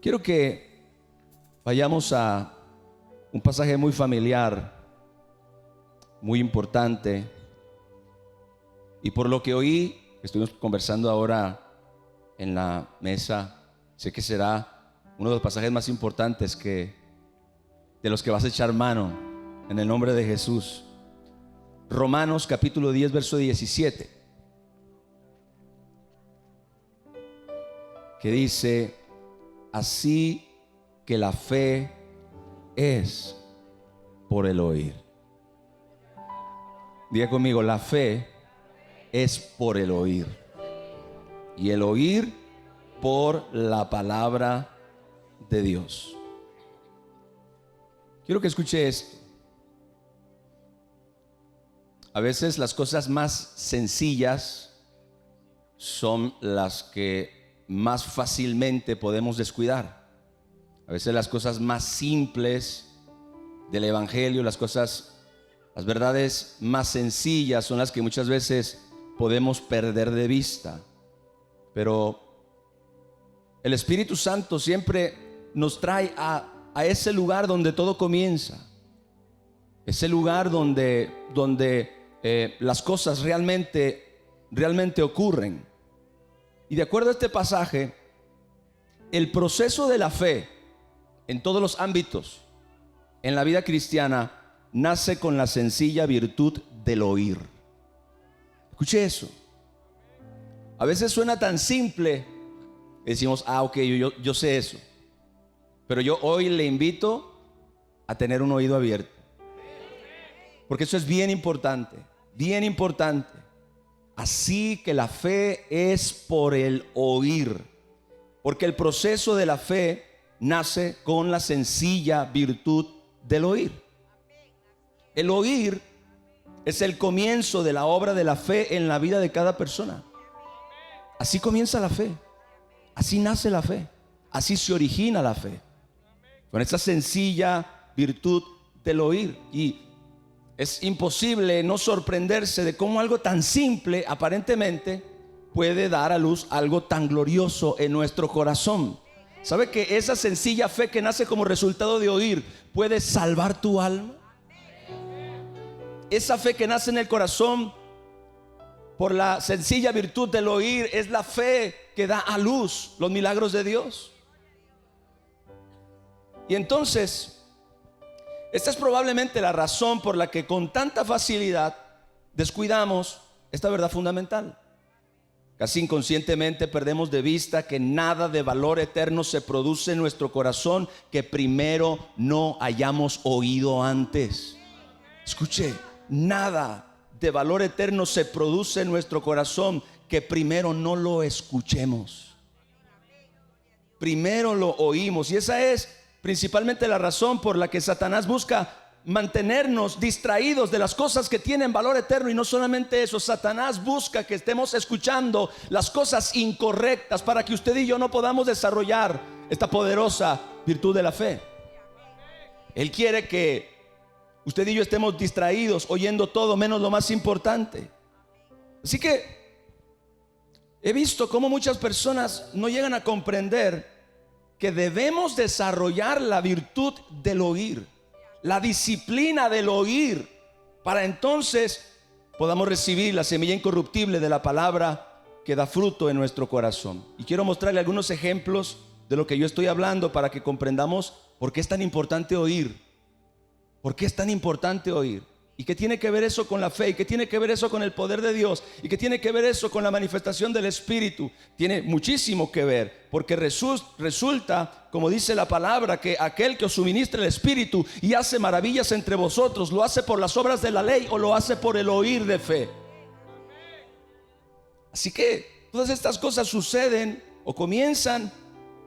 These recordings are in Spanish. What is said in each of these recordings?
Quiero que vayamos a un pasaje muy familiar, muy importante. Y por lo que oí, estuvimos conversando ahora en la mesa, sé que será uno de los pasajes más importantes de los que vas a echar mano en el nombre de Jesús. Romanos capítulo 10, verso 17, que dice: así que la fe es por el oír. Diga conmigo: la fe es por el oír, y el oír por la palabra de Dios. Quiero que escuche esto. A veces las cosas más sencillas son las que más fácilmente podemos descuidar. A veces las cosas más simples del evangelio, las verdades más sencillas son las que muchas veces podemos perder de vista. Pero el Espíritu Santo siempre nos trae a ese lugar donde todo comienza, ese lugar donde las cosas realmente ocurren. Y de acuerdo a este pasaje, el proceso de la fe en todos los ámbitos en la vida cristiana nace con la sencilla virtud del oír. Escuche eso. A veces suena tan simple, decimos: ok, yo sé eso. Pero yo hoy le invito a tener un oído abierto, porque eso es bien importante, bien importante. Así que la fe es por el oír, porque el proceso de la fe nace con la sencilla virtud del oír. El oír es el comienzo de la obra de la fe en la vida de cada persona. Así comienza la fe, así nace la fe, así se origina la fe, con esa sencilla virtud del oír. Y es imposible no sorprenderse de cómo algo tan simple aparentemente puede dar a luz algo tan glorioso en nuestro corazón. ¿Sabe que esa sencilla fe que nace como resultado de oír puede salvar tu alma? Esa fe que nace en el corazón por la sencilla virtud del oír es la fe que da a luz los milagros de Dios. Y entonces, esta es probablemente la razón por la que con tanta facilidad descuidamos esta verdad fundamental. Casi inconscientemente perdemos de vista que nada de valor eterno se produce en nuestro corazón que primero no hayamos oído antes. Escuche, nada de valor eterno se produce en nuestro corazón que primero no lo escuchemos. Primero lo oímos, y esa es principalmente la razón por la que Satanás busca mantenernos distraídos de las cosas que tienen valor eterno. Y no solamente eso, Satanás busca que estemos escuchando las cosas incorrectas para que usted y yo no podamos desarrollar esta poderosa virtud de la fe. Él quiere que usted y yo estemos distraídos, oyendo todo menos lo más importante. Así que he visto cómo muchas personas no llegan a comprender que debemos desarrollar la virtud del oír, la disciplina del oír, para entonces podamos recibir la semilla incorruptible de la palabra que da fruto en nuestro corazón. Y quiero mostrarle algunos ejemplos de lo que yo estoy hablando para que comprendamos por qué es tan importante oír. ¿Por qué es tan importante oír? ¿Y qué tiene que ver eso con la fe? ¿Y qué tiene que ver eso con el poder de Dios? ¿Y qué tiene que ver eso con la manifestación del Espíritu? Tiene muchísimo que ver, porque resulta, como dice la palabra, que aquel que os suministra el Espíritu y hace maravillas entre vosotros, ¿lo hace por las obras de la ley o lo hace por el oír de fe? Así que todas estas cosas suceden o comienzan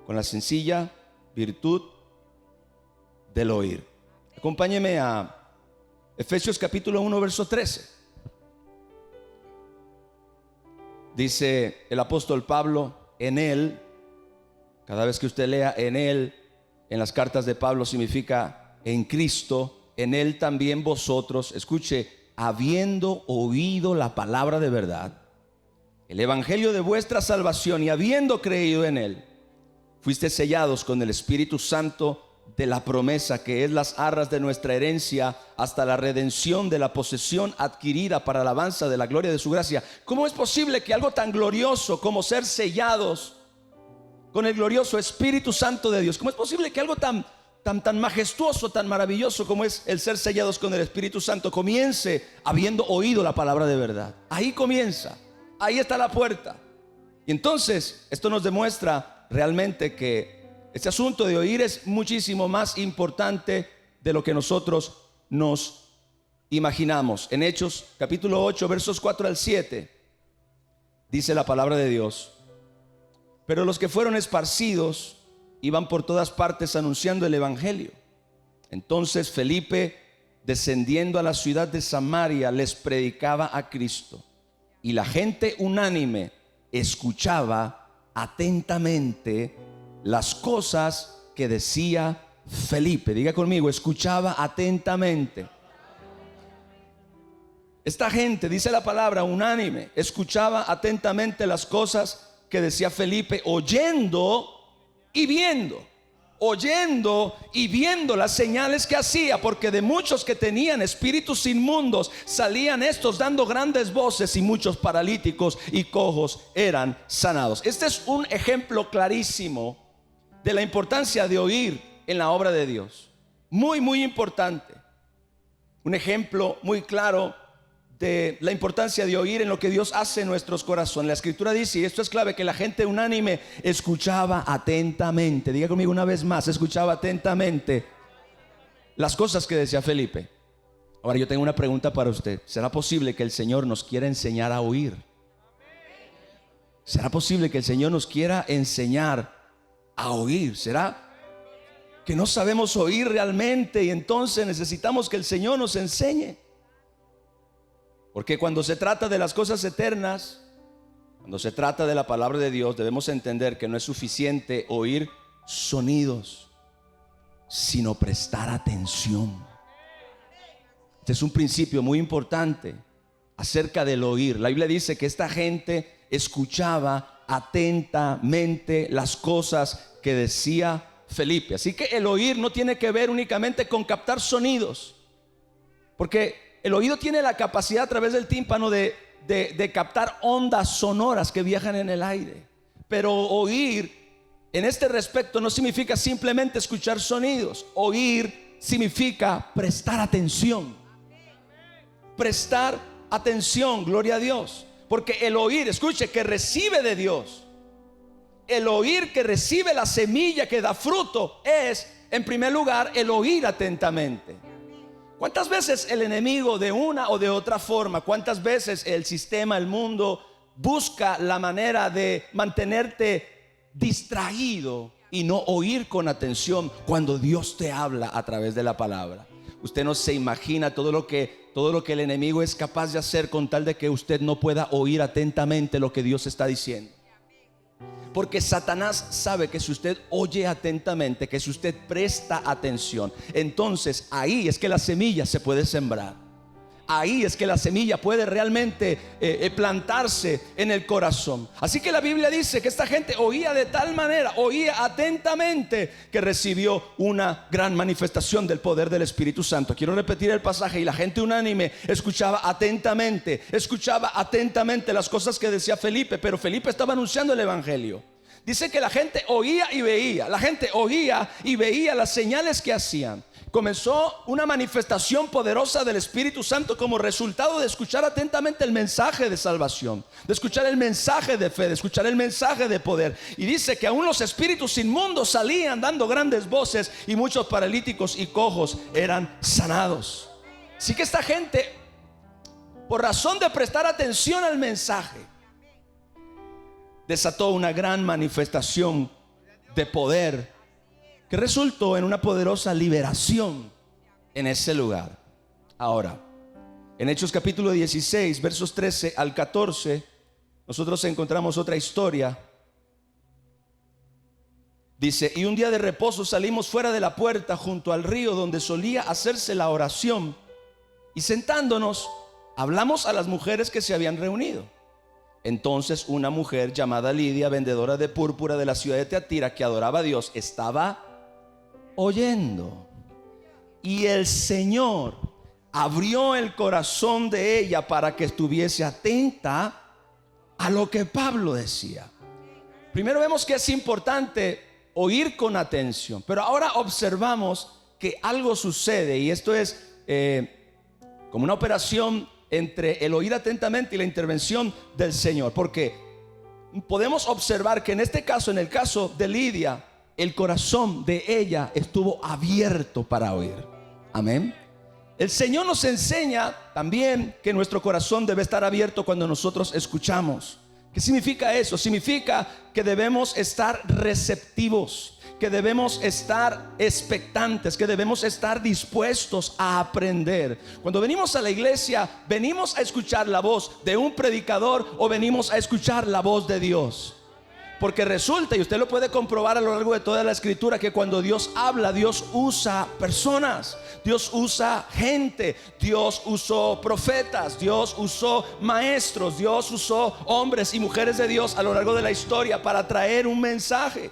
con la sencilla virtud del oír. Acompáñeme a Efesios capítulo 1, verso 13. Dice el apóstol Pablo: en él, cada vez que usted lea en él, en las cartas de Pablo significa en Cristo, en él también vosotros, escuche, habiendo oído la palabra de verdad, el evangelio de vuestra salvación, y habiendo creído en él, fuiste sellados con el Espíritu Santo de la promesa, que es las arras de nuestra herencia, hasta la redención de la posesión adquirida para alabanza de la gloria de su gracia. ¿Cómo es posible que algo tan glorioso como ser sellados con el glorioso Espíritu Santo de Dios, cómo es posible que algo tan majestuoso, tan maravilloso como es el ser sellados con el Espíritu Santo, comience habiendo oído la palabra de verdad? Ahí comienza, ahí está la puerta. Y entonces esto nos demuestra realmente que este asunto de oír es muchísimo más importante de lo que nosotros nos imaginamos. En Hechos capítulo 8 versos 4 al 7 dice la palabra de Dios: pero los que fueron esparcidos iban por todas partes anunciando el evangelio. Entonces Felipe, descendiendo a la ciudad de Samaria, les predicaba a Cristo, y la gente unánime escuchaba atentamente las cosas que decía Felipe. Diga conmigo: escuchaba atentamente. Esta gente, dice la palabra, unánime, escuchaba atentamente las cosas que decía Felipe, oyendo y viendo las señales que hacía, porque de muchos que tenían espíritus inmundos salían estos dando grandes voces, y muchos paralíticos y cojos eran sanados. Este es un ejemplo clarísimo de la importancia de oír en la obra de Dios. Muy importante. Un ejemplo muy claro de la importancia de oír en lo que Dios hace en nuestros corazones. La escritura dice, y esto es clave, que la gente unánime escuchaba atentamente. Diga conmigo una vez más: escuchaba atentamente las cosas que decía Felipe. Ahora yo tengo una pregunta para usted. ¿Será posible que el Señor nos quiera enseñar a oír? ¿Será posible que el Señor nos quiera enseñar a oír? ¿Será que no sabemos oír realmente y entonces necesitamos que el Señor nos enseñe? Porque cuando se trata de las cosas eternas, cuando se trata de la palabra de Dios, debemos entender que no es suficiente oír sonidos, sino prestar atención. Este es un principio muy importante acerca del oír. La Biblia dice que esta gente escuchaba atentamente las cosas que decía Felipe. Así que el oír no tiene que ver únicamente con captar sonidos, porque el oído tiene la capacidad a través del tímpano de captar ondas sonoras que viajan en el aire. Pero oír en este respecto no significa simplemente escuchar sonidos. Oír significa prestar atención. Prestar atención, gloria a Dios. Porque el oír, escuche, que recibe de Dios, el oír que recibe la semilla que da fruto, es en primer lugar el oír atentamente. ¿Cuántas veces el enemigo, de una o de otra forma, cuántas veces el sistema, el mundo, busca la manera de mantenerte distraído y no oír con atención cuando Dios te habla a través de la palabra? Usted no se imagina todo lo que el enemigo es capaz de hacer con tal de que usted no pueda oír atentamente lo que Dios está diciendo. Porque Satanás sabe que si usted oye atentamente, que si usted presta atención, entonces ahí es que la semilla se puede sembrar. Ahí es que la semilla puede realmente plantarse en el corazón. Así que la Biblia dice que esta gente oía de tal manera, oía atentamente, que recibió una gran manifestación del poder del Espíritu Santo. Quiero repetir el pasaje: y la gente unánime escuchaba atentamente las cosas que decía Felipe. Pero Felipe estaba anunciando el evangelio. Dice que la gente oía y veía. La gente oía y veía las señales que hacían. Comenzó una manifestación poderosa del Espíritu Santo como resultado de escuchar atentamente el mensaje de salvación, de escuchar el mensaje de fe, de escuchar el mensaje de poder. Y dice que aún los espíritus inmundos salían dando grandes voces, y muchos paralíticos y cojos eran sanados. Así que esta gente, por razón de prestar atención al mensaje, desató una gran manifestación de poder que resultó en una poderosa liberación en ese lugar. Ahora, en Hechos capítulo 16, versos 13 al 14, nosotros encontramos otra historia. Dice: y un día de reposo salimos fuera de la puerta junto al río donde solía hacerse la oración, y sentándonos hablamos a las mujeres que se habían reunido. Entonces una mujer llamada Lidia, vendedora de púrpura de la ciudad de Teatira, que adoraba a Dios, estaba oyendo. Y el Señor abrió el corazón de ella para que estuviese atenta a lo que Pablo decía. Primero vemos que es importante oír con atención, pero ahora observamos que algo sucede, y esto es como una operación entre el oír atentamente y la intervención del Señor, porque podemos observar que en este caso, en el caso de Lidia, el corazón de ella estuvo abierto para oír. Amén. El Señor nos enseña también que nuestro corazón debe estar abierto cuando nosotros escuchamos. ¿Qué significa eso? Significa que debemos estar receptivos, que debemos estar expectantes, que debemos estar dispuestos a aprender. Cuando venimos a la iglesia, ¿venimos a escuchar la voz de un predicador o venimos a escuchar la voz de Dios? Porque resulta, y usted lo puede comprobar a lo largo de toda la escritura, que cuando Dios habla, Dios usa personas, Dios usa gente, Dios usó profetas, Dios usó maestros, Dios usó hombres y mujeres de Dios a lo largo de la historia para traer un mensaje.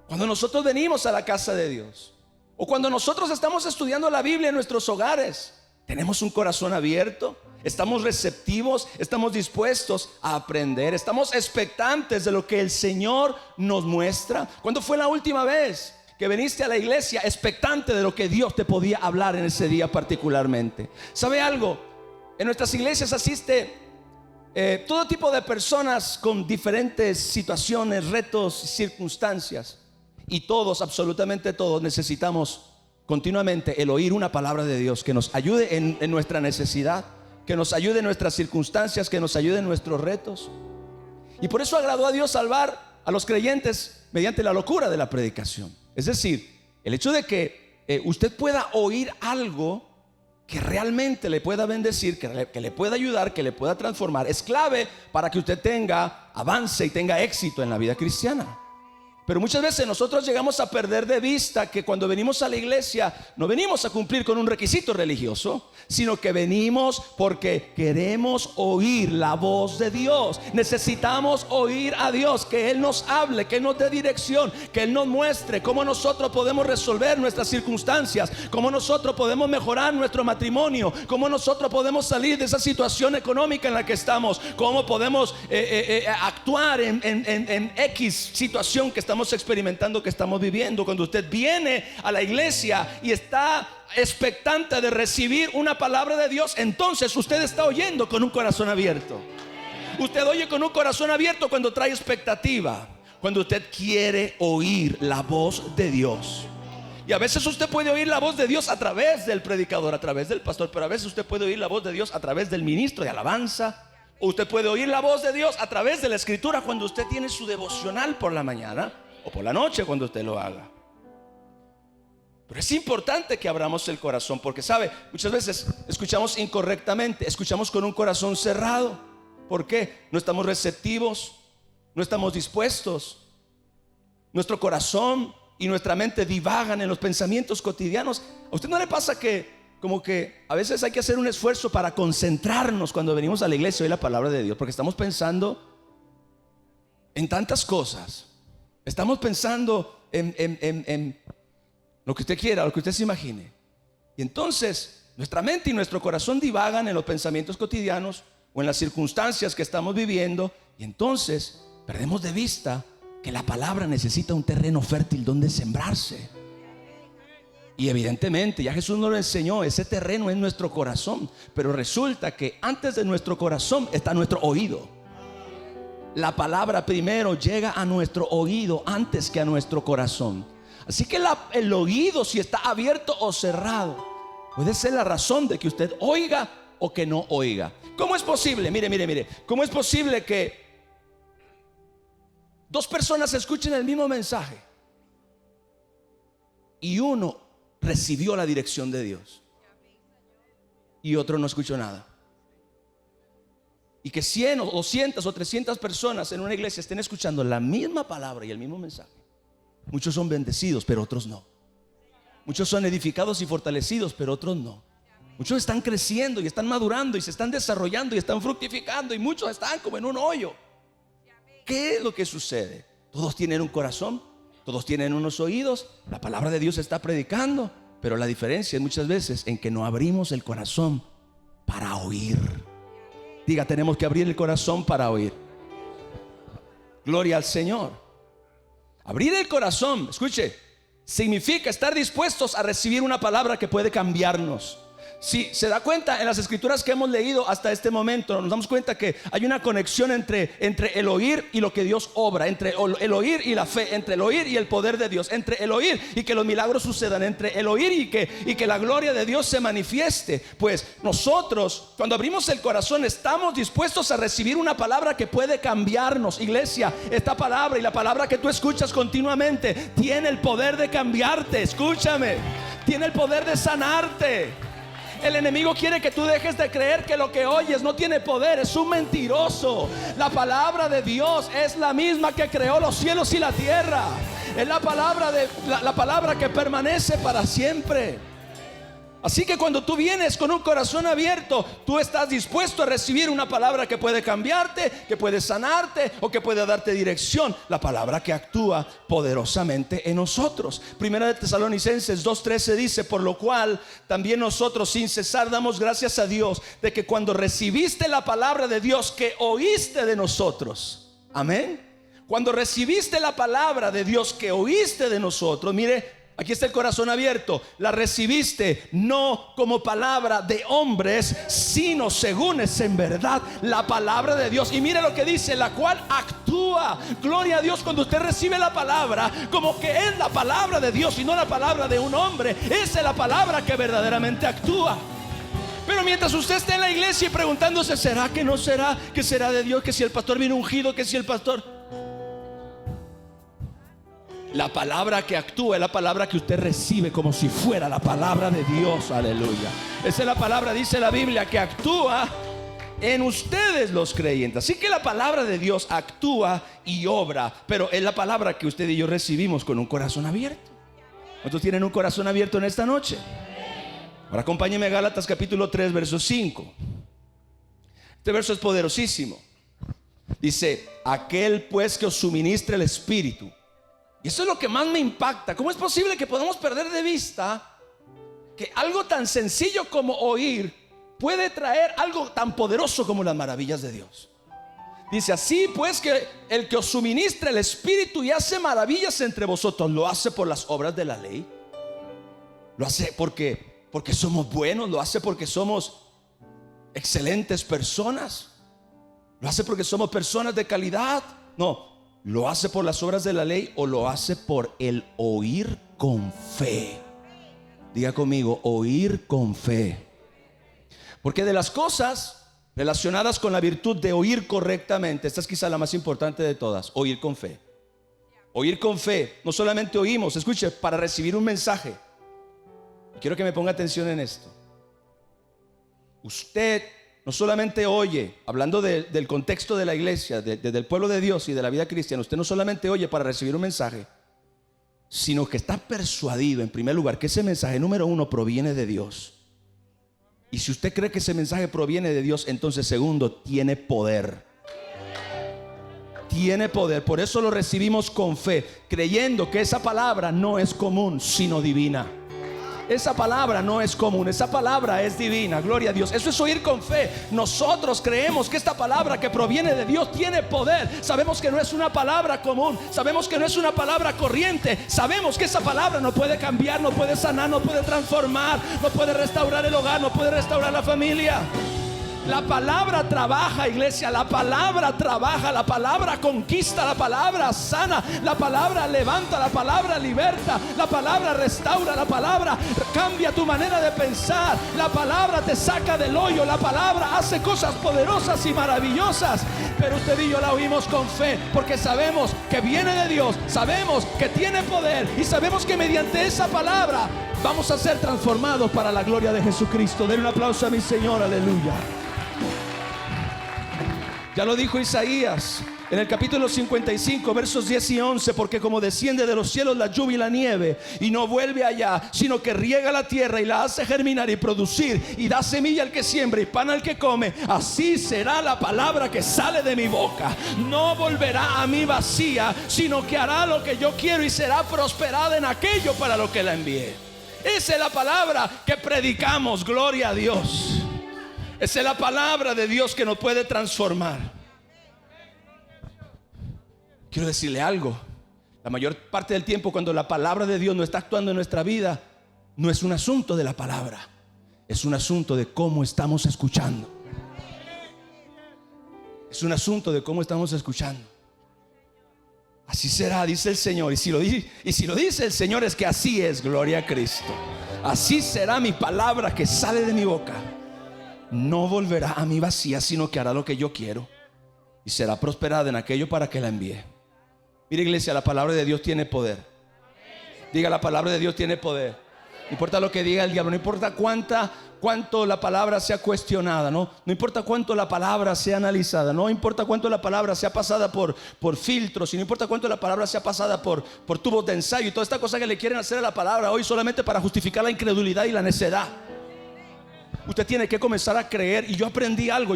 Cuando nosotros venimos a la casa de Dios, o cuando nosotros estamos estudiando la Biblia en nuestros hogares, tenemos un corazón abierto, estamos receptivos, estamos dispuestos a aprender, estamos expectantes de lo que el Señor nos muestra. ¿Cuándo fue la última vez que viniste a la iglesia expectante de lo que Dios te podía hablar en ese día particularmente? ¿Sabe algo? En nuestras iglesias asiste todo tipo de personas con diferentes situaciones, retos y circunstancias, y todos, absolutamente todos, necesitamos continuamente el oír una palabra de Dios que nos ayude en nuestra necesidad, que nos ayude en nuestras circunstancias, que nos ayude en nuestros retos. Y por eso agradó a Dios salvar a los creyentes mediante la locura de la predicación. Es decir, el hecho de que usted pueda oír algo que realmente le pueda bendecir, que le pueda ayudar, que le pueda transformar, es clave para que usted tenga avance y tenga éxito en la vida cristiana. Pero muchas veces nosotros llegamos a perder de vista que cuando venimos a la iglesia no venimos a cumplir con un requisito religioso, sino que venimos porque queremos oír la voz de Dios. Necesitamos oír a Dios, que Él nos hable, que Él nos dé dirección, que Él nos muestre cómo nosotros podemos resolver nuestras circunstancias, cómo nosotros podemos mejorar nuestro matrimonio, cómo nosotros podemos salir de esa situación económica en la que estamos, cómo podemos actuar en X situación que estamos experimentando, que estamos viviendo. Cuando usted viene a la iglesia y está expectante de recibir una palabra de Dios, entonces usted está oyendo con un corazón abierto. Usted oye con un corazón abierto cuando trae expectativa, cuando usted quiere oír la voz de Dios. Y a veces usted puede oír la voz de Dios a través del predicador, a través del pastor, pero a veces usted puede oír la voz de Dios a través del ministro de alabanza. O usted puede oír la voz de Dios a través de la escritura cuando usted tiene su devocional por la mañana o por la noche cuando usted lo haga. Pero es importante que abramos el corazón, porque sabe, muchas veces escuchamos incorrectamente, escuchamos con un corazón cerrado. ¿Por qué? No estamos receptivos, no estamos dispuestos. Nuestro corazón y nuestra mente divagan en los pensamientos cotidianos. ¿A usted no le pasa que como que a veces hay que hacer un esfuerzo para concentrarnos cuando venimos a la iglesia y oír la palabra de Dios? Porque estamos pensando en tantas cosas. Estamos pensando en lo que usted quiera, lo que usted se imagine. Y entonces nuestra mente y nuestro corazón divagan en los pensamientos cotidianos o en las circunstancias que estamos viviendo. Y entonces perdemos de vista que la palabra necesita un terreno fértil donde sembrarse. Y evidentemente ya Jesús nos lo enseñó, ese terreno es nuestro corazón. Pero resulta que antes de nuestro corazón está nuestro oído. La palabra primero llega a nuestro oído antes que a nuestro corazón. Así que el oído, si está abierto o cerrado, puede ser la razón de que usted oiga o que no oiga. ¿Cómo es posible? Mire, ¿cómo es posible que dos personas escuchen el mismo mensaje y uno recibió la dirección de Dios y otro no escuchó nada? Y que 100 o 200 o 300 personas en una iglesia estén escuchando la misma palabra y el mismo mensaje. Muchos son bendecidos, pero otros no. Muchos son edificados y fortalecidos, pero otros no. Muchos están creciendo y están madurando y se están desarrollando y están fructificando, y muchos están como en un hoyo. ¿Qué es lo que sucede? Todos tienen un corazón, todos tienen unos oídos, la palabra de Dios se está predicando, pero la diferencia es muchas veces en que no abrimos el corazón para oír. Diga, tenemos que abrir el corazón para oír. Gloria al Señor. Abrir el corazón, escuche, significa estar dispuestos a recibir una palabra que puede cambiarnos. Si se da cuenta en las escrituras que hemos leído hasta este momento, nos damos cuenta que hay una conexión entre el oír y lo que Dios obra, entre el oír y la fe, entre el oír y el poder de Dios, entre el oír y que los milagros sucedan, entre el oír y que la gloria de Dios se manifieste. Pues nosotros, cuando abrimos el corazón, estamos dispuestos a recibir una palabra que puede cambiarnos. Iglesia, esta palabra y la palabra que tú escuchas continuamente tiene el poder de cambiarte. Escúchame, tiene el poder de sanarte. El enemigo quiere que tú dejes de creer que lo que oyes no tiene poder. Es un mentiroso. La palabra de Dios es la misma que creó los cielos y la tierra. Es la palabra que permanece para siempre. Así que cuando tú vienes con un corazón abierto, tú estás dispuesto a recibir una palabra que puede cambiarte, que puede sanarte o que puede darte dirección. La palabra que actúa poderosamente en nosotros. Primera de Tesalonicenses 2:13 dice: por lo cual también nosotros sin cesar damos gracias a Dios de que cuando recibiste la palabra de Dios que oíste de nosotros. Amén. Cuando recibiste la palabra de Dios que oíste de nosotros, mire, aquí está el corazón abierto. La recibiste no como palabra de hombres, sino según es en verdad la palabra de Dios. Y mire lo que dice: la cual actúa. Gloria a Dios. Cuando usted recibe la palabra como que es la palabra de Dios y no la palabra de un hombre, esa es la palabra que verdaderamente actúa. Pero mientras usted esté en la iglesia y preguntándose: ¿será que no será? ¿Que será de Dios? ¿Que si el pastor viene ungido? ¿Que si el pastor? La palabra que actúa es la palabra que usted recibe como si fuera la palabra de Dios. Aleluya. Esa es la palabra, dice la Biblia, que actúa en ustedes los creyentes. Así que la palabra de Dios actúa y obra, pero es la palabra que usted y yo recibimos con un corazón abierto. ¿Cuántos tienen un corazón abierto en esta noche? Ahora acompáñeme a Gálatas capítulo 3 verso 5. Este verso es poderosísimo. Dice: aquel pues que os suministra el Espíritu. Y eso es lo que más me impacta. ¿Cómo es posible que podamos perder de vista que algo tan sencillo como oír puede traer algo tan poderoso como las maravillas de Dios? Dice: así pues que el que os suministra el Espíritu y hace maravillas entre vosotros, ¿lo hace por las obras de la ley? ¿Lo hace porque somos buenos? ¿Lo hace porque somos excelentes personas? ¿Lo hace porque somos personas de calidad? No. ¿Lo hace por las obras de la ley o lo hace por el oír con fe? Diga conmigo: oír con fe. Porque de las cosas relacionadas con la virtud de oír correctamente, esta es quizá la más importante de todas: oír con fe. Oír con fe. No solamente oímos, escuche, para recibir un mensaje. Quiero que me ponga atención en esto. Usted no solamente oye, hablando del contexto de la iglesia, del pueblo de Dios y de la vida cristiana, usted no solamente oye para recibir un mensaje, sino que está persuadido, en primer lugar, que ese mensaje, número uno, proviene de Dios. Y si usted cree que ese mensaje proviene de Dios, entonces, segundo, tiene poder. Tiene poder. Por eso lo recibimos con fe, creyendo que esa palabra no es común, sino divina. Esa palabra no es común, esa palabra es divina. Gloria a Dios. Eso es oír con fe. Nosotros creemos que esta palabra que proviene de Dios tiene poder. Sabemos que no es una palabra común, sabemos que no es una palabra corriente. Sabemos que esa palabra no puede cambiar, no puede sanar, no puede transformar, no puede restaurar el hogar, no puede restaurar la familia. La palabra trabaja, iglesia. La palabra trabaja, la palabra conquista, la palabra sana, la palabra levanta, la palabra liberta, la palabra restaura, la palabra cambia tu manera de pensar, la palabra te saca del hoyo, la palabra hace cosas poderosas y maravillosas. Pero usted y yo la oímos con fe, porque sabemos que viene de Dios, sabemos que tiene poder y sabemos que mediante esa palabra vamos a ser transformados para la gloria de Jesucristo. Den un aplauso a mi Señor, aleluya. Ya lo dijo Isaías: En el capítulo 55, versos 10 y 11, porque como desciende de los cielos la lluvia y la nieve, y no vuelve allá, sino que riega la tierra y la hace germinar y producir, y da semilla al que siembra y pan al que come, así será la palabra que sale de mi boca. No volverá a mí vacía, sino que hará lo que yo quiero y será prosperada en aquello para lo que la envié. Esa es la palabra que predicamos, gloria a Dios. Esa es la palabra de Dios que nos puede transformar. Quiero decirle algo. La mayor parte del tiempo, cuando la palabra de Dios no está actuando en nuestra vida, no es un asunto de la palabra, es un asunto de cómo estamos escuchando. Es un asunto de cómo estamos escuchando. Así será, dice el Señor. Y si lo dice el Señor, es que así es, gloria a Cristo. Así será mi palabra que sale de mi boca. No volverá a mí vacía, sino que hará lo que yo quiero y será prosperada en aquello para que la envíe. Mira, iglesia, la palabra de Dios tiene poder. Diga, la palabra de Dios tiene poder. No importa lo que diga el diablo, no importa cuánto la palabra sea cuestionada, no importa cuánto la palabra sea analizada, no importa cuánto la palabra sea pasada por filtros, y no importa cuánto la palabra sea pasada por tubos de ensayo y toda esta cosa que le quieren hacer a la palabra hoy solamente para justificar la incredulidad y la necedad. Usted tiene que comenzar a creer. Y yo aprendí algo.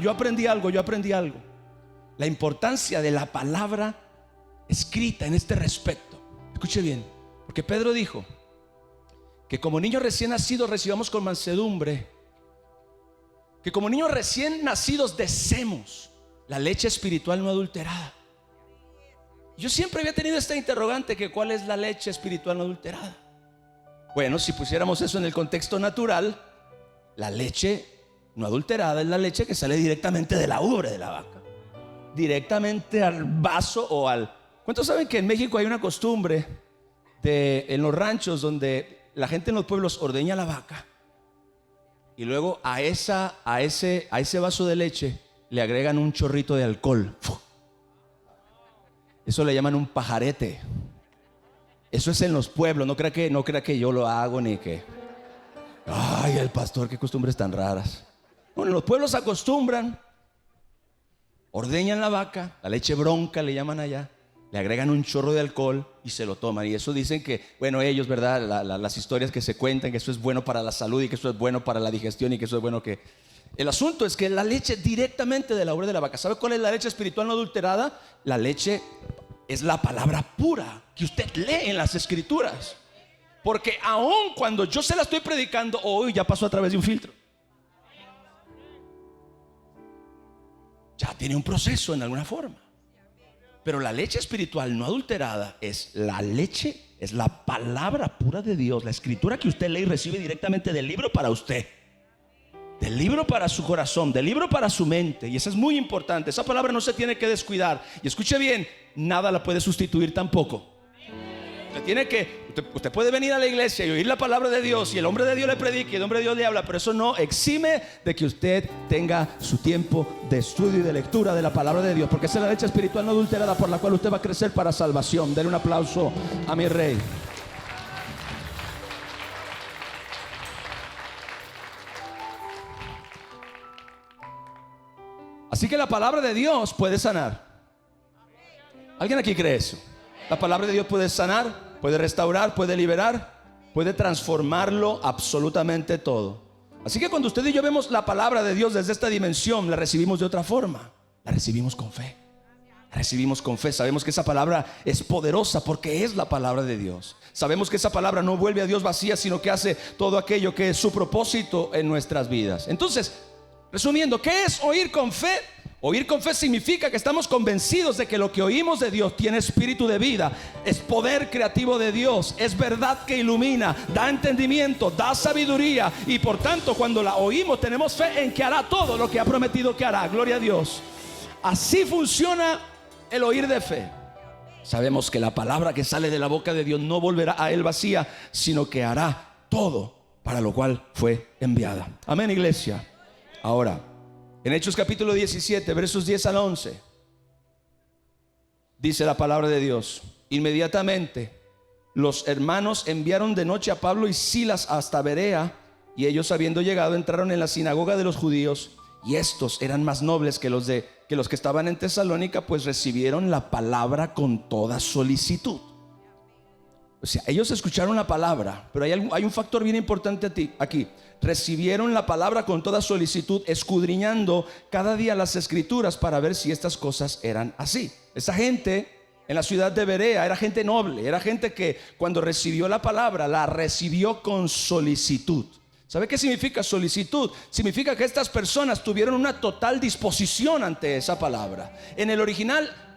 La importancia de la palabra escrita en este respecto. Escuche bien, porque Pedro dijo que como niños recién nacidos recibamos con mansedumbre, que como niños recién nacidos deseemos la leche espiritual no adulterada. Yo siempre había tenido esta interrogante, que ¿cuál es la leche espiritual no adulterada? Bueno, si pusiéramos eso en el contexto natural, la leche no adulterada es la leche que sale directamente de la ubre de la vaca, directamente al vaso o al... ¿Cuántos saben que en México hay una costumbre en los ranchos donde la gente en los pueblos ordeña la vaca y luego a ese vaso de leche le agregan un chorrito de alcohol? Eso le llaman un pajarete. Eso es en los pueblos. No crea que yo lo hago ni que... Ay, el pastor, qué costumbres tan raras. Bueno, los pueblos acostumbran, ordeñan la vaca, la leche bronca le llaman allá, le agregan un chorro de alcohol y se lo toman. Y eso dicen que, bueno, ellos, ¿verdad? Las historias que se cuentan, que eso es bueno para la salud y que eso es bueno para la digestión y que eso es bueno que... El asunto es que la leche directamente de la ubre de la vaca. ¿Sabe cuál es la leche espiritual no adulterada? La leche es la palabra pura que usted lee en las escrituras. Porque aun cuando yo se la estoy predicando hoy, ya pasó a través de un filtro. Ya tiene un proceso en alguna forma. Pero la leche espiritual no adulterada es la leche, es la palabra pura de Dios, la escritura que usted lee y recibe directamente del libro para usted, del libro para su corazón, del libro para su mente. Y eso es muy importante. Esa palabra no se tiene que descuidar. Y escuche bien, nada la puede sustituir tampoco. Usted puede venir a la iglesia y oír la palabra de Dios, y el hombre de Dios le predica y el hombre de Dios le habla, pero eso no exime de que usted tenga su tiempo de estudio y de lectura de la palabra de Dios, porque esa es la leche espiritual no adulterada por la cual usted va a crecer para salvación. Denle un aplauso a mi rey. Así que la palabra de Dios puede sanar. ¿Alguien aquí cree eso? La palabra de Dios puede sanar, puede restaurar, puede liberar, puede transformarlo absolutamente todo. Así que cuando usted y yo vemos la palabra de Dios desde esta dimensión, la recibimos de otra forma. La recibimos con fe. La recibimos con fe. Sabemos que esa palabra es poderosa porque es la palabra de Dios. Sabemos que esa palabra no vuelve a Dios vacía, sino que hace todo aquello que es su propósito en nuestras vidas. Entonces, resumiendo, ¿qué es oír con fe? Oír con fe significa que estamos convencidos de que lo que oímos de Dios tiene espíritu de vida, es poder creativo de Dios, es verdad que ilumina, da entendimiento, da sabiduría, y por tanto cuando la oímos tenemos fe en que hará todo lo que ha prometido que hará. Gloria a Dios. Así funciona el oír de fe. Sabemos que la palabra que sale de la boca de Dios no volverá a él vacía, sino que hará todo para lo cual fue enviada. Amén, iglesia. Ahora, en Hechos capítulo 17, versos 10 al 11, dice la palabra de Dios: inmediatamente los hermanos enviaron de noche a Pablo y Silas hasta Berea, y ellos, habiendo llegado, entraron en la sinagoga de los judíos, y estos eran más nobles que los de que los que estaban en Tesalónica pues recibieron la palabra con toda solicitud. O sea, ellos escucharon la palabra, pero hay un factor bien importante aquí. Recibieron la palabra con toda solicitud, escudriñando cada día las escrituras para ver si estas cosas eran así. Esa gente en la ciudad de Berea era gente noble, era gente que cuando recibió la palabra, la recibió con solicitud. ¿Sabe qué significa solicitud? Significa que estas personas tuvieron una total disposición ante esa palabra. En el original,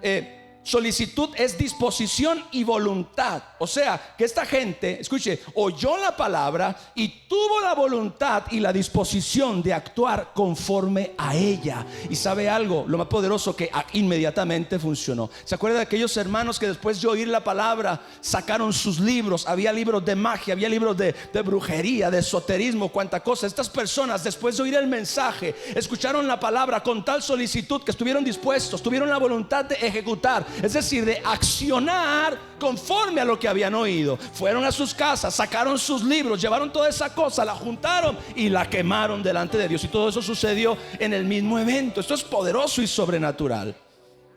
solicitud es disposición y voluntad. O sea, que esta gente, escuche, oyó la palabra y tuvo la voluntad y la disposición de actuar conforme a ella. Y sabe algo, lo más poderoso, que inmediatamente funcionó. ¿Se acuerda de aquellos hermanos que después de oír la palabra sacaron sus libros? Había libros de magia, había libros de brujería, de esoterismo, cuánta cosa. Estas personas, después de oír el mensaje, escucharon la palabra con tal solicitud que estuvieron dispuestos, tuvieron la voluntad de ejecutar, es decir, de accionar conforme a lo que habían oído. Fueron a sus casas, sacaron sus libros, llevaron toda esa cosa, la juntaron y la quemaron delante de Dios. Y todo eso sucedió en el mismo evento. Esto es poderoso y sobrenatural.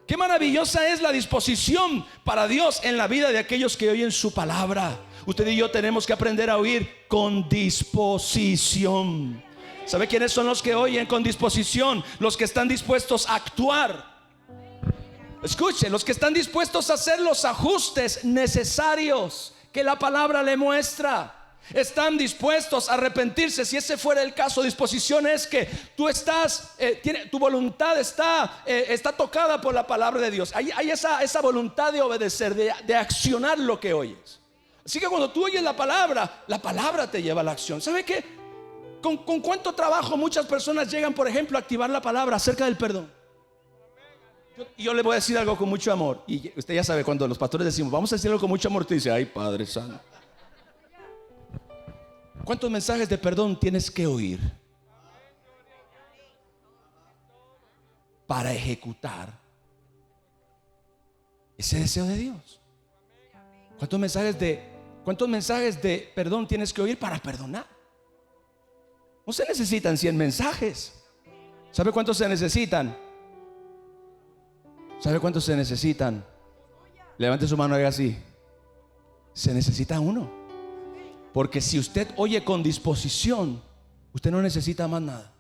Qué maravillosa es la disposición para Dios en la vida de aquellos que oyen su palabra. Usted y yo tenemos que aprender a oír con disposición. ¿Sabe quiénes son los que oyen con disposición? Los que están dispuestos a actuar. Escuche, los que están dispuestos a hacer los ajustes necesarios que la palabra le muestra. Están dispuestos a arrepentirse. Si ese fuera el caso, disposición es que tú estás, tu voluntad está tocada por la palabra de Dios. Hay esa voluntad de obedecer, de accionar lo que oyes. Así que cuando tú oyes la palabra te lleva a la acción. ¿Sabe qué? ¿Con cuánto trabajo muchas personas llegan, por ejemplo, a activar la palabra acerca del perdón? Yo le voy a decir algo con mucho amor. Y usted ya sabe, cuando los pastores decimos vamos a decir algo con mucho amor, usted dice: ay, Padre Santo. ¿Cuántos mensajes de perdón tienes que oír para ejecutar ese deseo de Dios? ¿Cuántos mensajes de perdón tienes que oír para perdonar? No se necesitan 100 mensajes. ¿Sabe cuántos se necesitan? ¿Sabe cuántos se necesitan? Levante su mano y haga así. Se necesita uno. Porque si usted oye con disposición, usted no necesita más nada.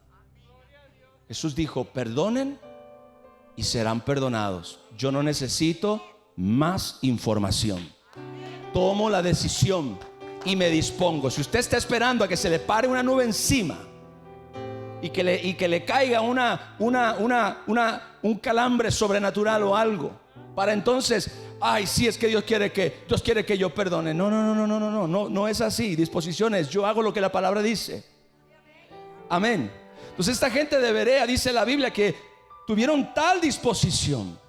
Jesús dijo: perdonen y serán perdonados. Yo no necesito más información. Tomo la decisión y me dispongo. Si usted está esperando a que se le pare una nube encima y que le caiga un calambre sobrenatural o algo, para entonces, ay, sí, es que Dios quiere que yo perdone. No es así. Disposición es: yo hago lo que la palabra dice. Amén. Entonces esta gente de Berea, dice la Biblia, que tuvieron tal disposición.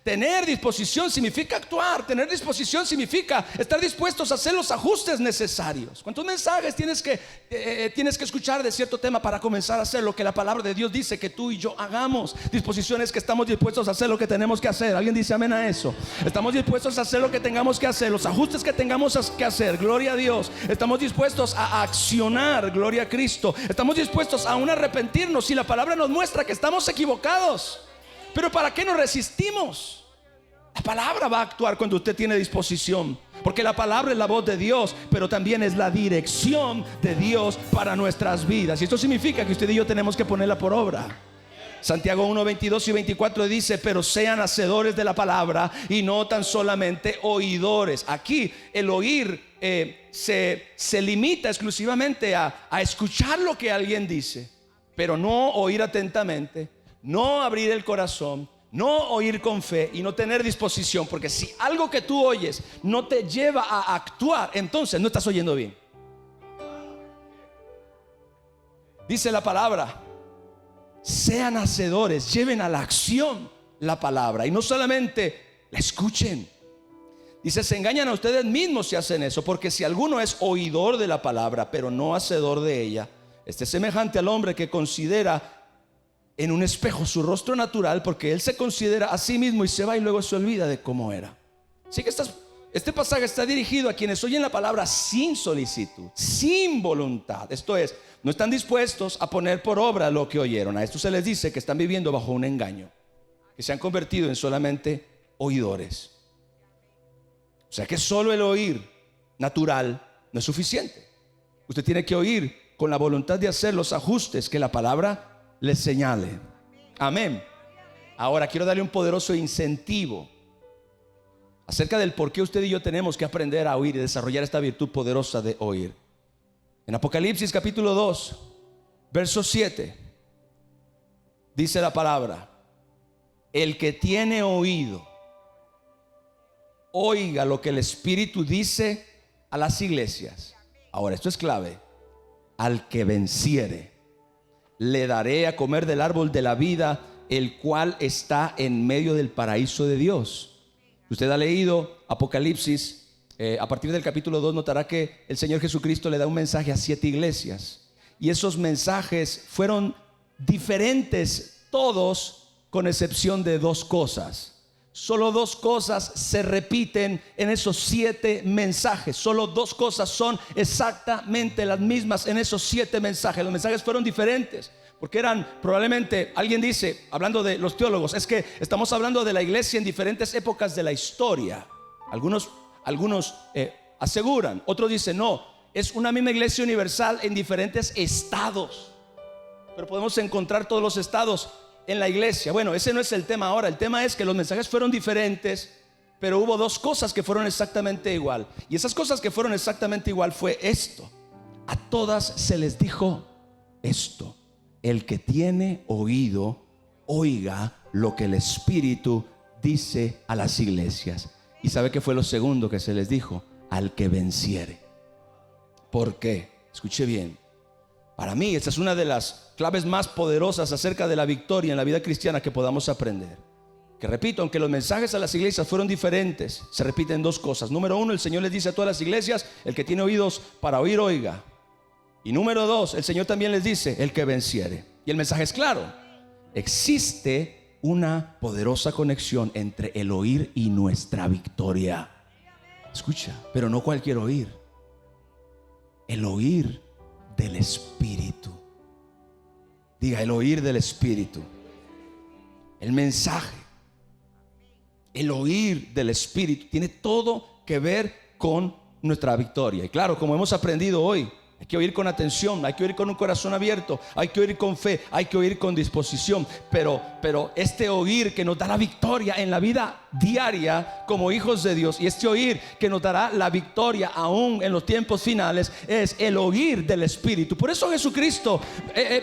Tener disposición significa actuar. Tener disposición significa estar dispuestos a hacer los ajustes necesarios. ¿Cuántos mensajes tienes que escuchar de cierto tema para comenzar a hacer lo que la palabra de Dios dice que tú y yo hagamos? Disposición es que estamos dispuestos a hacer lo que tenemos que hacer. ¿Alguien dice amén a eso? Estamos dispuestos a hacer lo que tengamos que hacer, los ajustes que tengamos que hacer. Gloria a Dios. Estamos dispuestos a accionar. Gloria a Cristo. Estamos dispuestos aún a arrepentirnos si la palabra nos muestra que estamos equivocados. Pero ¿para qué nos resistimos? La palabra va a actuar cuando usted tiene disposición, porque la palabra es la voz de Dios, pero también es la dirección de Dios para nuestras vidas. Y esto significa que usted y yo tenemos que ponerla por obra. Santiago 1, 22 y 24 dice: pero sean hacedores de la palabra y no tan solamente oidores. Aquí el oír se limita exclusivamente a escuchar lo que alguien dice, pero no oír atentamente, no abrir el corazón, no oír con fe y no tener disposición. Porque si algo que tú oyes no te lleva a actuar, entonces no estás oyendo bien. Dice la palabra: sean hacedores, lleven a la acción la palabra y no solamente la escuchen. Dice: se engañan a ustedes mismos si hacen eso, porque si alguno es oidor de la palabra pero no hacedor de ella, este es semejante al hombre que considera en un espejo su rostro natural, porque él se considera a sí mismo y se va y luego se olvida de cómo era. Así que Este pasaje está dirigido a quienes oyen la palabra sin solicitud, sin voluntad. Esto es, no están dispuestos a poner por obra lo que oyeron. A esto se les dice que están viviendo bajo un engaño, que se han convertido en solamente oidores. O sea que solo el oír natural no es suficiente. Usted tiene que oír con la voluntad de hacer los ajustes que la palabra les señale. Amén. Ahora quiero darle un poderoso incentivo acerca del por qué usted y yo tenemos que aprender a oír y desarrollar esta virtud poderosa de oír. En Apocalipsis capítulo 2, verso 7, dice la palabra: el que tiene oído, oiga lo que el Espíritu dice a las iglesias. Ahora, esto es clave. Al que venciere, le daré a comer del árbol de la vida, el cual está en medio del paraíso de Dios. Usted ha leído Apocalipsis, a partir del capítulo 2 notará que el Señor Jesucristo le da un mensaje a 7 iglesias. Y esos mensajes fueron diferentes todos, con excepción de 2 cosas. Solo 2 cosas se repiten en esos 7 mensajes. Solo 2 cosas son exactamente las mismas en esos 7 mensajes. Los mensajes fueron diferentes porque eran, probablemente, alguien dice, hablando de los teólogos, es que estamos hablando de la iglesia en diferentes épocas de la historia. Algunos aseguran, otros dicen no, es una misma iglesia universal en diferentes estados, pero podemos encontrar todos los estados en la iglesia. Bueno, ese no es el tema ahora. El tema es que los mensajes fueron diferentes, pero hubo 2 cosas que fueron exactamente igual. Y esas cosas que fueron exactamente igual fue esto: a todas se les dijo esto: el que tiene oído, oiga lo que el Espíritu dice a las iglesias. ¿Y sabe qué fue lo segundo que se les dijo? Al que venciere. ¿Por qué? Escuche bien. Para mí esta es una de las claves más poderosas acerca de la victoria en la vida cristiana que podamos aprender. Que repito, aunque los mensajes a las iglesias fueron diferentes, se repiten 2 cosas. Número 1, el Señor les dice a todas las iglesias: el que tiene oídos para oír, oiga. Y número 2, el Señor también les dice: el que venciere. Y el mensaje es claro. Existe una poderosa conexión entre el oír y nuestra victoria. Escucha, pero no cualquier oír. El oír del Espíritu. Diga, el oír del Espíritu. El mensaje, el oír del Espíritu tiene todo que ver con nuestra victoria. Y claro, como hemos aprendido hoy, hay que oír con atención, hay que oír con un corazón abierto, hay que oír con fe, hay que oír con disposición. Pero este oír que nos da la victoria en la vida diaria como hijos de Dios, y este oír que nos dará la victoria aún en los tiempos finales, es el oír del Espíritu. Por eso Jesucristo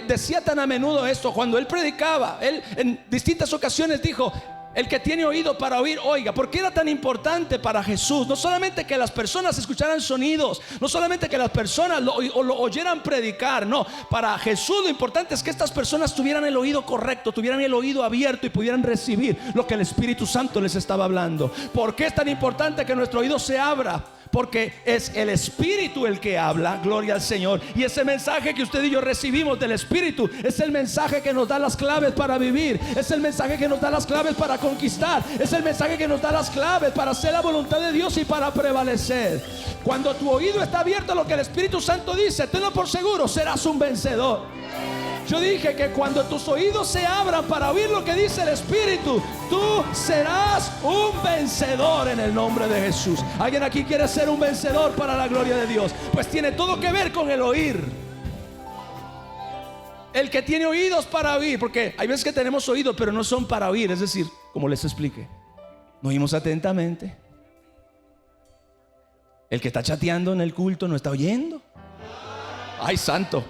decía tan a menudo esto cuando Él predicaba. Él en distintas ocasiones dijo: el que tiene oído para oír, oiga. ¿Por qué era tan importante para Jesús? No solamente que las personas escucharan sonidos, no solamente que las personas lo oyeran predicar. No, para Jesús lo importante es que estas personas tuvieran el oído correcto, tuvieran el oído abierto y pudieran recibir lo que el Espíritu Santo les estaba hablando. ¿Por qué es tan importante que nuestro oído se abra? Porque es el Espíritu el que habla, gloria al Señor. Y ese mensaje que usted y yo recibimos del Espíritu es el mensaje que nos da las claves para vivir. Es el mensaje que nos da las claves para conquistar. Es el mensaje que nos da las claves para hacer la voluntad de Dios y para prevalecer. Cuando tu oído está abierto a lo que el Espíritu Santo dice, tenlo por seguro, serás un vencedor. Yo dije que cuando tus oídos se abran para oír lo que dice el Espíritu, tú serás un vencedor en el nombre de Jesús. ¿Alguien aquí quiere ser un vencedor para la gloria de Dios? Pues tiene todo que ver con el oír. El que tiene oídos para oír, porque hay veces que tenemos oídos pero no son para oír. Es decir, como les expliqué, no oímos atentamente. El que está chateando en el culto no está oyendo. ¡Ay, santo!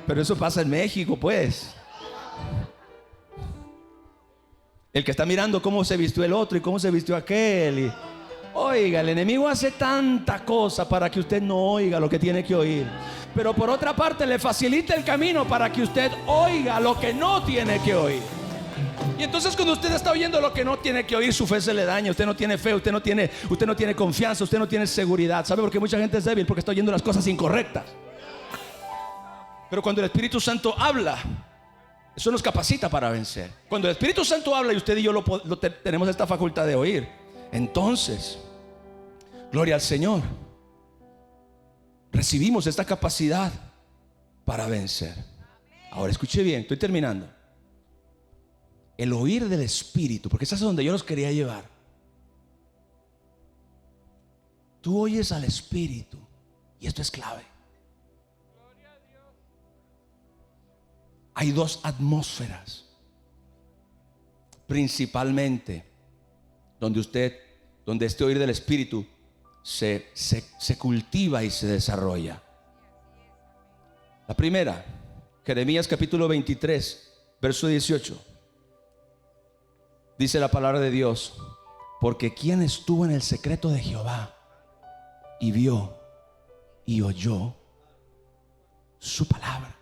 Pero eso pasa en México, pues. El que está mirando cómo se vistió el otro y cómo se vistió aquel. Oiga, el enemigo hace tanta cosa para que usted no oiga lo que tiene que oír. Pero por otra parte le facilita el camino para que usted oiga lo que no tiene que oír. Y entonces cuando usted está oyendo lo que no tiene que oír, su fe se le daña. Usted no tiene fe, usted no tiene confianza, usted no tiene seguridad. ¿Sabe por qué mucha gente es débil? Porque está oyendo las cosas incorrectas. Pero cuando el Espíritu Santo habla, eso nos capacita para vencer. Cuando el Espíritu Santo habla y usted y yo tenemos esta facultad de oír, Entonces, gloria al Señor, recibimos esta capacidad para vencer. Ahora escuche bien, estoy terminando. El oír del Espíritu, porque esa es donde yo los quería llevar. Tú oyes al Espíritu, y esto es clave. Hay dos atmósferas, principalmente, donde este oír del Espíritu se cultiva y se desarrolla. La primera, Jeremías capítulo 23, verso 18. Dice la palabra de Dios: porque ¿quién estuvo en el secreto de Jehová y vio y oyó su palabra?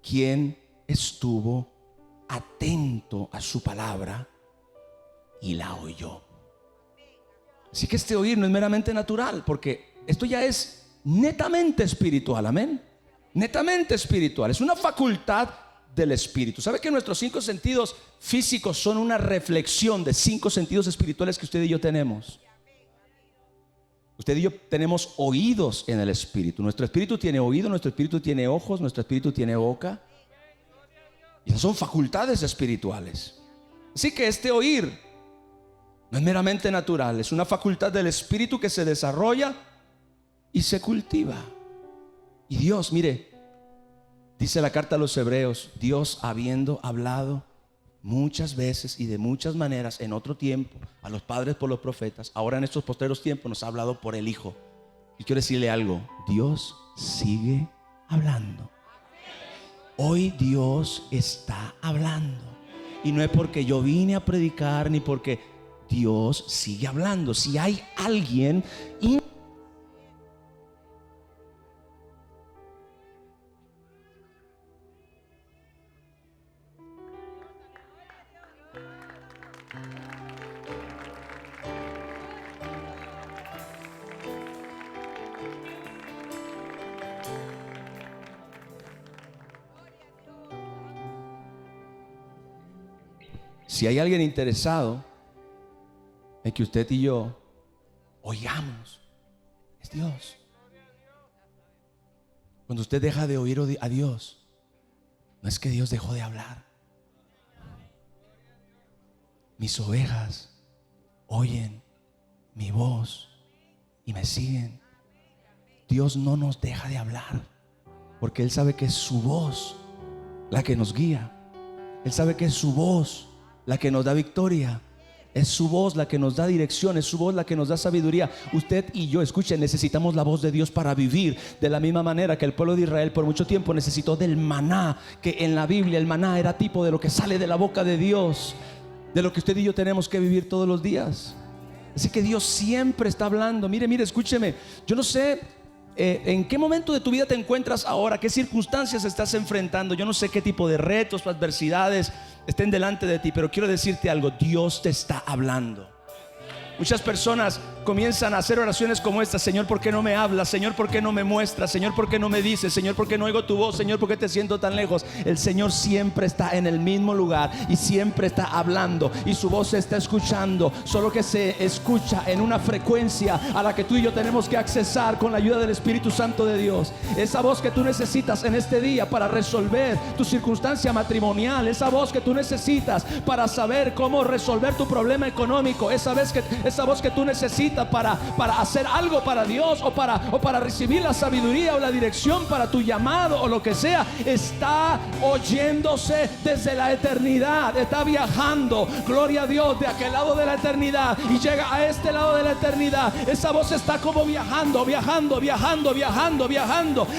¿Quién estuvo atento a su palabra y la oyó? Así que este oír no es meramente natural, porque esto ya es netamente espiritual. Amén. Netamente espiritual. Es una facultad del Espíritu. ¿Sabe que nuestros 5 sentidos físicos son una reflexión de 5 sentidos espirituales que usted y yo tenemos? Usted y yo tenemos oídos en el Espíritu. Nuestro espíritu tiene oído, nuestro espíritu tiene ojos, nuestro espíritu tiene boca. Y esas son facultades espirituales. Así que este oír no es meramente natural, es una facultad del Espíritu que se desarrolla y se cultiva. Y Dios, mire, dice la carta a los Hebreos, Dios, habiendo hablado muchas veces y de muchas maneras en otro tiempo a los padres por los profetas, ahora en estos postreros tiempos nos ha hablado por el Hijo. Y quiero decirle algo: Dios sigue hablando. Hoy Dios está hablando, y no es porque yo vine a predicar, ni porque Dios sigue hablando. Si hay alguien interesado en que usted y yo oigamos, es Dios. Cuando usted deja de oír a Dios, no es que Dios dejó de hablar. Mis ovejas oyen mi voz y me siguen. Dios no nos deja de hablar, porque Él sabe que es su voz la que nos guía. Él sabe que es su voz la que nos da victoria. Es su voz la que nos da dirección, es su voz la que nos da sabiduría. Usted y yo, escuchen, necesitamos la voz de Dios para vivir. De la misma manera que el pueblo de Israel por mucho tiempo necesitó del maná, que en la Biblia el maná era tipo de lo que sale de la boca de Dios, de lo que usted y yo tenemos que vivir todos los días. Así que Dios siempre está hablando. Mire, escúcheme, yo no sé en qué momento de tu vida te encuentras ahora, qué circunstancias estás enfrentando. Yo no sé qué tipo de retos o adversidades estén delante de ti, pero quiero decirte algo: Dios te está hablando. Muchas personas comienzan a hacer oraciones como esta: Señor, ¿por qué no me hablas? Señor, ¿por qué no me muestras? Señor, ¿por qué no me dices? Señor, ¿por qué no oigo tu voz? Señor, ¿por qué te siento tan lejos? El Señor siempre está en el mismo lugar y siempre está hablando, y su voz se está escuchando, solo que se escucha en una frecuencia a la que tú y yo tenemos que accesar con la ayuda del Espíritu Santo de Dios. Esa voz que tú necesitas en este día para resolver tu circunstancia matrimonial, esa voz que tú necesitas para saber cómo resolver tu problema económico, esa voz que tú necesitas para hacer algo para Dios, o para recibir la sabiduría o la dirección para tu llamado o lo que sea, está oyéndose desde la eternidad. Está viajando, gloria a Dios, de aquel lado de la eternidad y llega a este lado de la eternidad. Esa voz está como viajando.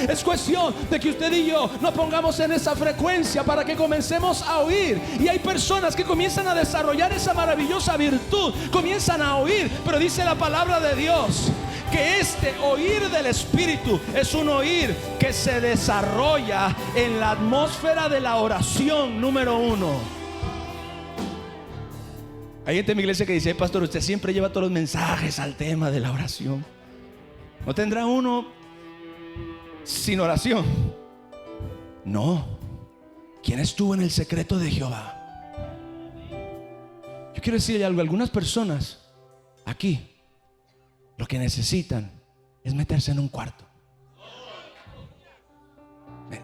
Es cuestión de que usted y yo nos pongamos en esa frecuencia para que comencemos a oír. Y hay personas que comienzan a desarrollar esa maravillosa virtud, comienzan a oír, pero dice la palabra de Dios que este oír del Espíritu es un oír que se desarrolla en la atmósfera de la oración número 1. Hay gente en mi iglesia que dice: pastor, usted siempre lleva todos los mensajes al tema de la oración. ¿No tendrá uno sin oración? No. ¿Quién estuvo en el secreto de Jehová? Yo quiero decirle algo, algunas personas aquí lo que necesitan es meterse en un cuarto.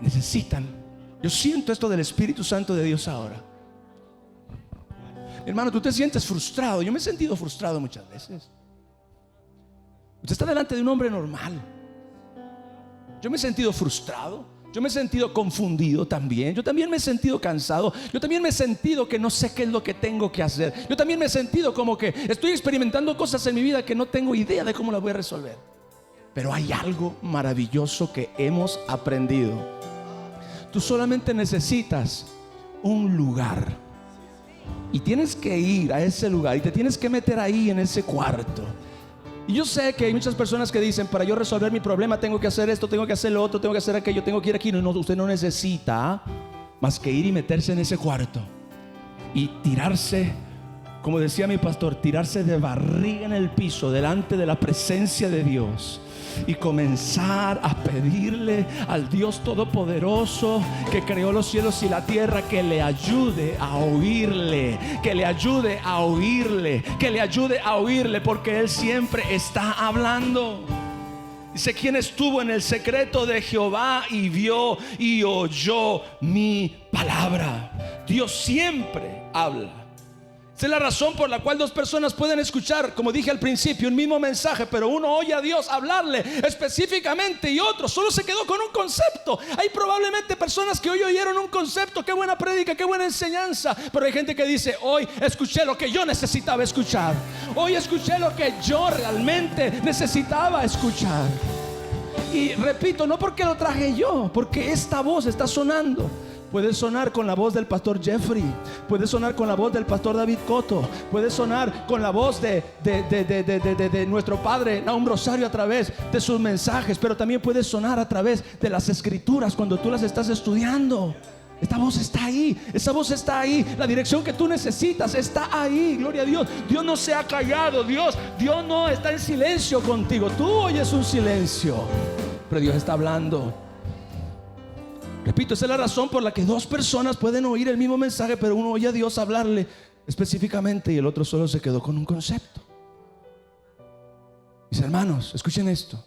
Necesitan. Yo siento esto del Espíritu Santo de Dios ahora. Hermano, tú te sientes frustrado. Yo me he sentido frustrado muchas veces. Usted está delante de un hombre normal. Yo me he sentido frustrado. Yo me he sentido confundido también. Yo también me he sentido cansado. Yo también me he sentido que no sé qué es lo que tengo que hacer. Yo también me he sentido como que estoy experimentando cosas en mi vida que no tengo idea de cómo las voy a resolver. Pero hay algo maravilloso que hemos aprendido. Tú solamente necesitas un lugar. Y tienes que ir a ese lugar y te tienes que meter ahí en ese cuarto. Y yo sé que hay muchas personas que dicen: para yo resolver mi problema tengo que hacer esto, tengo que hacer lo otro, tengo que hacer aquello, tengo que ir aquí. No, usted no necesita más que ir y meterse en ese cuarto y tirarse, como decía mi pastor, tirarse de barriga en el piso delante de la presencia de Dios y comenzar a pedirle al Dios Todopoderoso, que creó los cielos y la tierra, que le ayude a oírle, que le ayude a oírle, que le ayude a oírle, porque Él siempre está hablando. Dice: ¿quién estuvo en el secreto de Jehová y vio y oyó mi palabra? Dios siempre habla. Esa es la razón por la cual dos personas pueden escuchar, como dije al principio, un mismo mensaje, pero uno oye a Dios hablarle específicamente y otro solo se quedó con un concepto. Hay probablemente personas que hoy oyeron un concepto: qué buena prédica, qué buena enseñanza. Pero hay gente que dice: hoy escuché lo que yo necesitaba escuchar. Hoy escuché lo que yo realmente necesitaba escuchar. Y repito, no porque lo traje yo, porque esta voz está sonando. Puede sonar con la voz del pastor Jeffrey, puede sonar con la voz del pastor David Cotto, puede sonar con la voz de nuestro padre Nahum Rosario a través de sus mensajes, pero también puede sonar a través de las escrituras cuando tú las estás estudiando. Esta voz está ahí, esa voz está ahí. La dirección que tú necesitas está ahí. Gloria a Dios. Dios no se ha callado. Dios no está en silencio contigo. Tú oyes un silencio, pero Dios está hablando. Repito, esa es la razón por la que dos personas pueden oír el mismo mensaje, pero uno oye a Dios hablarle específicamente y el otro solo se quedó con un concepto. Mis hermanos, escuchen esto.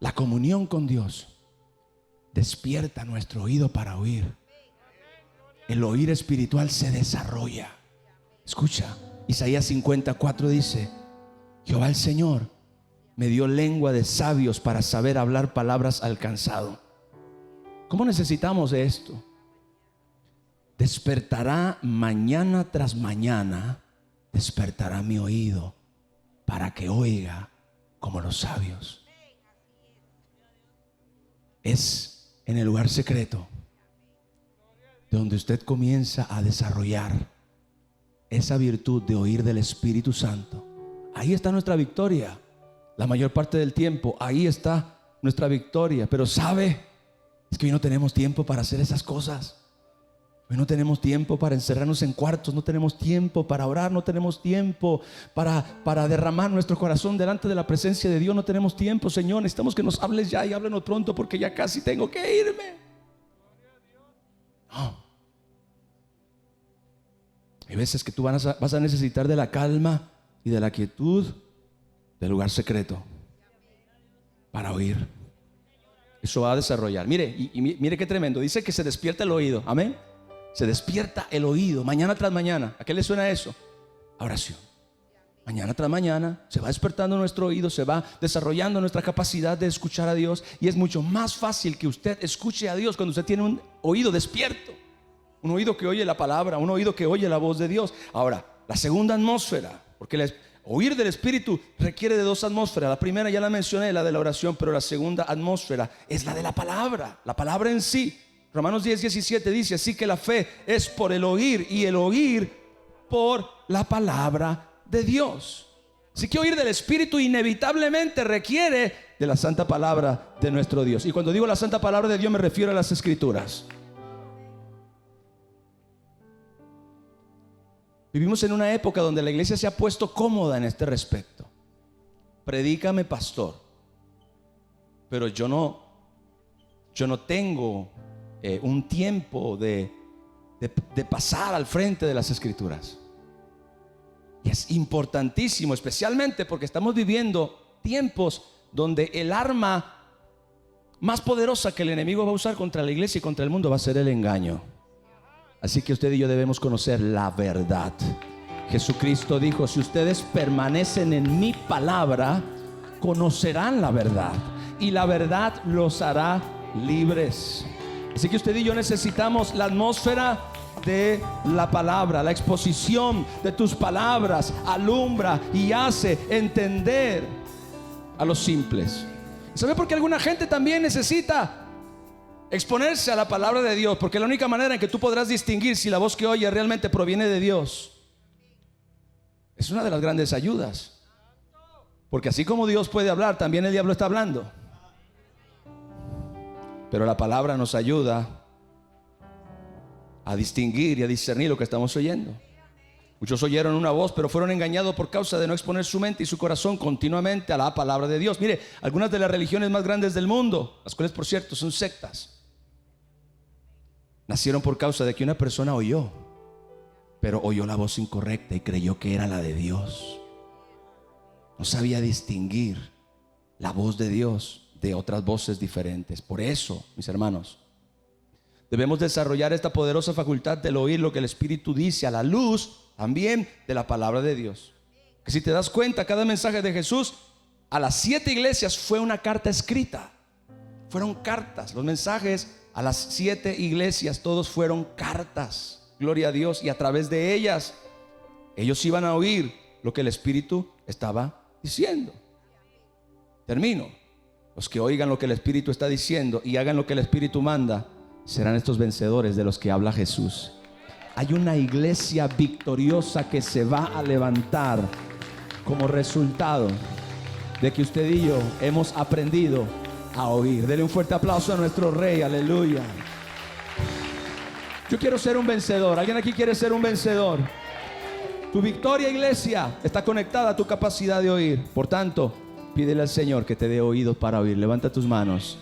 La comunión con Dios despierta nuestro oído para oír. El oír espiritual se desarrolla. Escucha, Isaías 54 dice: Jehová el Señor me dio lengua de sabios para saber hablar palabras al cansado. ¿Cómo necesitamos de esto? Despertará mañana tras mañana, despertará mi oído para que oiga como los sabios. Es en el lugar secreto donde usted comienza a desarrollar esa virtud de oír del Espíritu Santo. Ahí está nuestra victoria. La mayor parte del tiempo ahí está nuestra victoria. Pero ¿sabe? Es que hoy no tenemos tiempo para hacer esas cosas. Hoy no tenemos tiempo para encerrarnos en cuartos. No tenemos tiempo para orar. No tenemos tiempo para derramar nuestro corazón delante de la presencia de Dios. No tenemos tiempo, Señor. Necesitamos que nos hables ya y háblanos pronto, porque ya casi tengo que irme. No. Hay veces que tú vas a necesitar de la calma y de la quietud del lugar secreto para oír. Eso va a desarrollar. Mire, y mire qué tremendo. Dice que se despierta el oído. Amén. Se despierta el oído mañana tras mañana. ¿A qué le suena eso? A oración. Mañana tras mañana se va despertando nuestro oído, se va desarrollando nuestra capacidad de escuchar a Dios. Y es mucho más fácil que usted escuche a Dios cuando usted tiene un oído despierto, un oído que oye la palabra, un oído que oye la voz de Dios. Ahora, la segunda atmósfera, porque oír del Espíritu requiere de dos atmósferas. La primera ya la mencioné, la de la oración, pero la segunda atmósfera es la de la palabra en sí. Romanos 10:17 dice: así que la fe es por el oír y el oír por la palabra de Dios. Así que oír del Espíritu inevitablemente requiere de la santa palabra de nuestro Dios. Y cuando digo la santa palabra de Dios me refiero a las Escrituras. Vivimos en una época donde la iglesia se ha puesto cómoda en este respecto. Predícame, pastor, pero yo no tengo un tiempo de de pasar al frente de las Escrituras. Y es importantísimo, especialmente porque estamos viviendo tiempos donde el arma más poderosa que el enemigo va a usar contra la iglesia y contra el mundo va a ser el engaño. Así que usted y yo debemos conocer la verdad. Jesucristo dijo: si ustedes permanecen en mi palabra, conocerán la verdad, y la verdad los hará libres. Así que usted y yo necesitamos la atmósfera de la palabra. La exposición de tus palabras alumbra y hace entender a los simples. ¿Sabe por qué alguna gente también necesita exponerse a la palabra de Dios? Porque la única manera en que tú podrás distinguir si la voz que oye realmente proviene de Dios es una de las grandes ayudas. Porque así como Dios puede hablar, también el diablo está hablando. Pero la palabra nos ayuda a distinguir y a discernir lo que estamos oyendo. Muchos oyeron una voz, pero fueron engañados por causa de no exponer su mente y su corazón continuamente a la palabra de Dios. Mire, algunas de las religiones más grandes del mundo, las cuales por cierto son sectas, nacieron por causa de que una persona oyó, pero oyó la voz incorrecta y creyó que era la de Dios. No sabía distinguir la voz de Dios de otras voces diferentes. Por eso, mis hermanos, debemos desarrollar esta poderosa facultad del oír lo que el Espíritu dice a la luz también de la palabra de Dios. Que si te das cuenta, cada mensaje de Jesús a las 7 iglesias fue una carta escrita. Fueron cartas. Los mensajes a las 7 iglesias todos fueron cartas. Gloria a Dios. Y a través de ellas ellos iban a oír lo que el Espíritu estaba diciendo. Termino. Los que oigan lo que el Espíritu está diciendo y hagan lo que el Espíritu manda serán estos vencedores de los que habla Jesús. Hay una iglesia victoriosa que se va a levantar como resultado de que usted y yo hemos aprendido a oír. Dele un fuerte aplauso a nuestro Rey. Aleluya. Yo quiero ser un vencedor. ¿Alguien aquí quiere ser un vencedor? Tu victoria, iglesia, está conectada a tu capacidad de oír. Por tanto, pídele al Señor que te dé oídos para oír. Levanta tus manos.